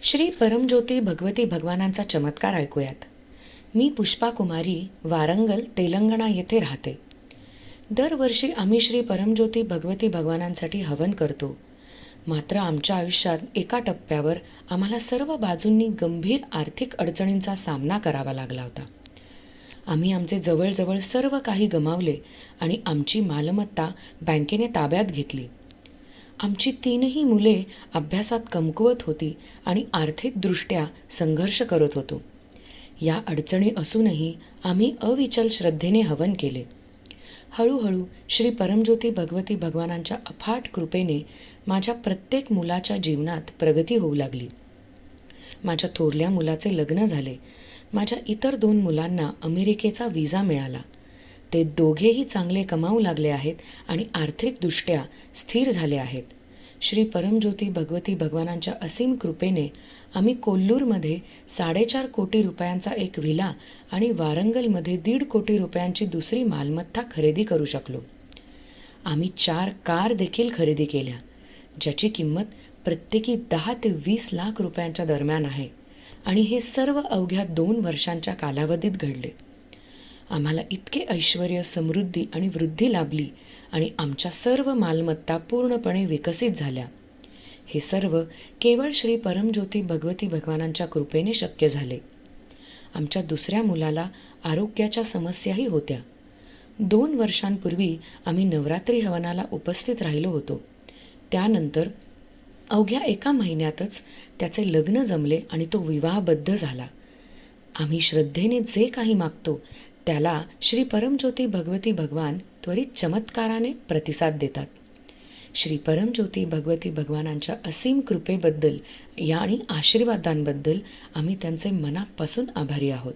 श्री परमज्योती भगवती भगवानांचा चमत्कार ऐकूयात. मी पुष्पा कुमारी, वारंगल, तेलंगणा येथे राहते. दरवर्षी आम्ही श्री परमज्योती भगवती भगवानांसाठी हवन करतो. मात्र आमच्या आयुष्यात एका टप्प्यावर आम्हाला सर्व बाजूंनी गंभीर आर्थिक अडचणींचा सामना करावा लागला होता. आम्ही आमचे जवळजवळ सर्व काही गमावले आणि आमची मालमत्ता बँकेने ताब्यात घेतली. आमची 3ही मुले अभ्यासात कमकुवत होती आणि आर्थिकदृष्ट्या संघर्ष करत होतो. या अडचणी असूनही आम्ही अविचल श्रद्धेने हवन केले. हळूहळू श्री परमज्योती भगवती भगवानांच्या अफाट कृपेने माझ्या प्रत्येक मुलाच्या जीवनात प्रगती होऊ लागली. माझ्या थोरल्या मुलाचे लग्न झाले. माझ्या इतर 2 मुलांना अमेरिकेचा व्हिसा मिळाला. ते दोघेही चांगले कमावू लागले आहेत आणि आर्थिकदृष्ट्या स्थिर झाले आहेत. श्री परमज्योती भगवती भगवानांच्या असीम कृपेने आम्ही कोल्लूरमध्ये 4.5 कोटी रुपयांचा एक व्हिला आणि वारंगलमध्ये 1.5 कोटी रुपयांची दुसरी मालमत्ता खरेदी करू शकलो. आम्ही 4 कार देखील खरेदी केल्या, ज्याची किंमत प्रत्येकी 10 ते 20 लाख रुपयांच्या दरम्यान आहे आणि हे सर्व अवघ्या 2 वर्षांच्या कालावधीत घडले. आम्हाला इतके ऐश्वर्य, समृद्धी आणि वृद्धी लाभली आणि आमच्या सर्व मालमत्ता पूर्णपणे विकसित झाल्या. हे सर्व केवळ श्री परमज्योती भगवती भगवानांच्या कृपेने शक्य झाले. आमच्या दुसऱ्या मुलाला आरोग्याच्या समस्याही होत्या. 2 वर्षांपूर्वी आम्ही नवरात्री हवनाला उपस्थित राहिलो होतो. त्यानंतर अवघ्या 1 महिन्यातच त्याचे लग्न जमले आणि तो विवाहबद्ध झाला. आम्ही श्रद्धेने जे काही मागतो त्याला श्री परमज्योती भगवती भगवान त्वरित चमत्काराने प्रतिसाद देतात. श्री परमज्योती भगवती भगवानांच्या असीम कृपेबद्दल आणि आशीर्वादांबद्दल आम्ही त्यांचे मनापासून आभारी आहोत.